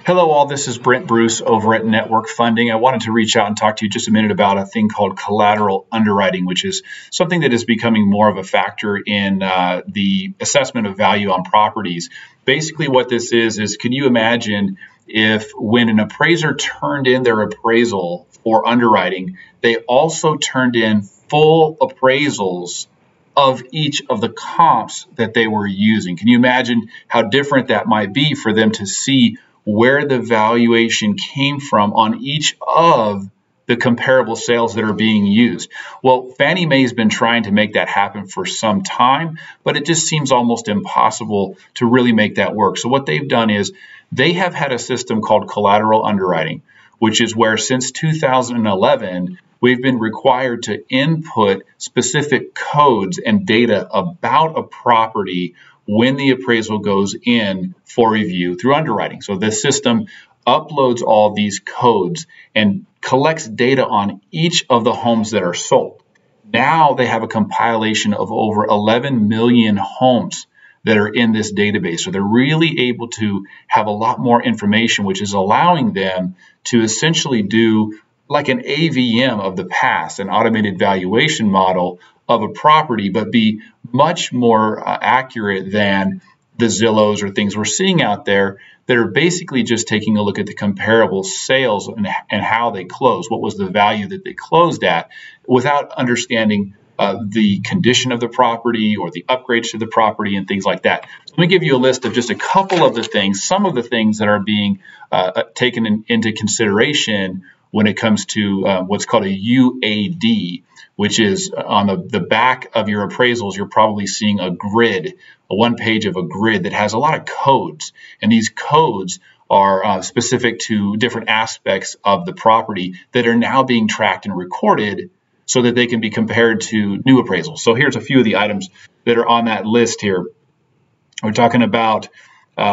Hello all, this is Brent Bruce over at Network Funding. I wanted to reach out and talk to you just a minute about a thing called collateral underwriting, which is something that is becoming more of a factor in the assessment of value on properties. Basically what this is can you imagine if when an appraiser turned in their appraisal for underwriting, they also turned in full appraisals of each of the comps that they were using? Can you imagine how different that might be for them to see where the valuation came from on each of the comparable sales that are being used? Well, Fannie Mae has been trying to make that happen for some time, but it just seems almost impossible to really make that work. So what they've done is they have had a system called collateral underwriting, which is where since 2011, we've been required to input specific codes and data about a property when the appraisal goes in for review through underwriting. So the system uploads all these codes and collects data on each of the homes that are sold. Now they have a compilation of over 11 million homes that are in this database. So they're really able to have a lot more information, which is allowing them to essentially do like an AVM of the past, an automated valuation model of a property, but be much more accurate than the Zillows or things we're seeing out there that are basically just taking a look at the comparable sales and how they close. What was the value that they closed at without understanding the condition of the property or the upgrades to the property and things like that. So let me give you a list of just a couple of the things, some of the things that are being taken into consideration when it comes to what's called a UAD, which is on the back of your appraisals. You're probably seeing a grid, a one page of a grid that has a lot of codes. And these codes are specific to different aspects of the property that are now being tracked and recorded so that they can be compared to new appraisals. So here's a few of the items that are on that list here. We're talking about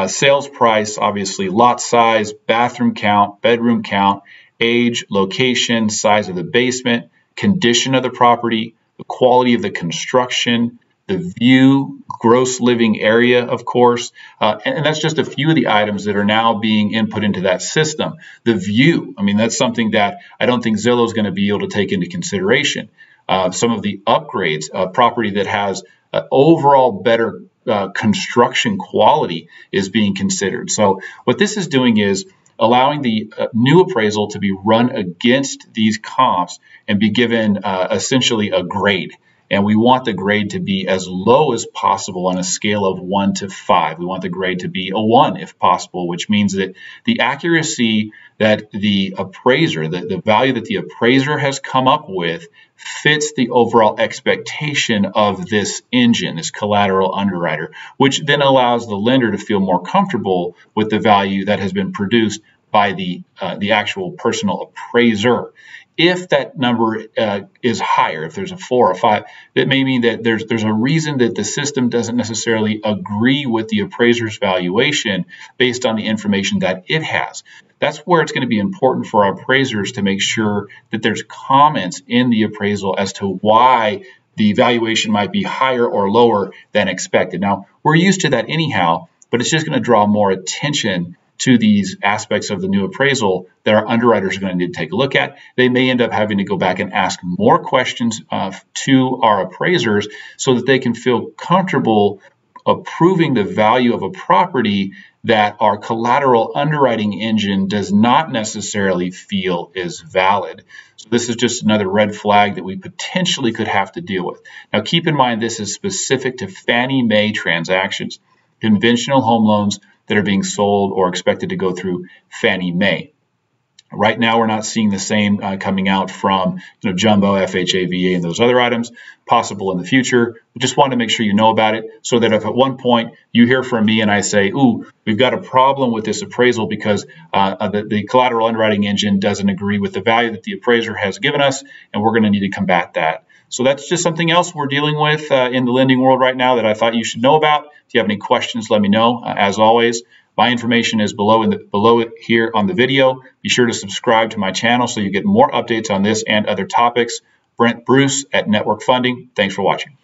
sales price, obviously, lot size, bathroom count, bedroom count, age, location, size of the basement, condition of the property, the quality of the construction, the view, gross living area, of course. And that's just a few of the items that are now being input into that system. The view, I mean, that's something that I don't think Zillow is going to be able to take into consideration. Some of the upgrades, a property that has overall better construction quality is being considered. So what this is doing is allowing the new appraisal to be run against these comps and be given essentially a grade. And we want the grade to be as low as possible on a scale of 1 to 5. We want the grade to be a 1 if possible, which means that the accuracy that the appraiser, the value that the appraiser has come up with fits the overall expectation of this engine, this collateral underwriter, which then allows the lender to feel more comfortable with the value that has been produced by the actual personal appraiser. If that number is higher, if there's a 4 or 5, that may mean that there's a reason that the system doesn't necessarily agree with the appraiser's valuation based on the information that it has. That's where it's going to be important for our appraisers to make sure that there's comments in the appraisal as to why the valuation might be higher or lower than expected. Now, we're used to that anyhow, but it's just going to draw more attention to these aspects of the new appraisal that our underwriters are going to need to take a look at. They may end up having to go back and ask more questions to our appraisers so that they can feel comfortable approving the value of a property that our collateral underwriting engine does not necessarily feel is valid. So this is just another red flag that we potentially could have to deal with. Now keep in mind this is specific to Fannie Mae transactions, conventional home loans that are being sold or expected to go through Fannie Mae. Right now, we're not seeing the same coming out from Jumbo, FHA, VA, and those other items. Possible in the future. We just want to make sure you know about it so that if at one point you hear from me and I say, ooh, we've got a problem with this appraisal because the collateral underwriting engine doesn't agree with the value that the appraiser has given us, and we're going to need to combat that. So that's just something else we're dealing with in the lending world right now that I thought you should know about. If you have any questions, let me know. As always, my information is below it here on the video. Be sure to subscribe to my channel so you get more updates on this and other topics. Brent Bruce at Network Funding. Thanks for watching.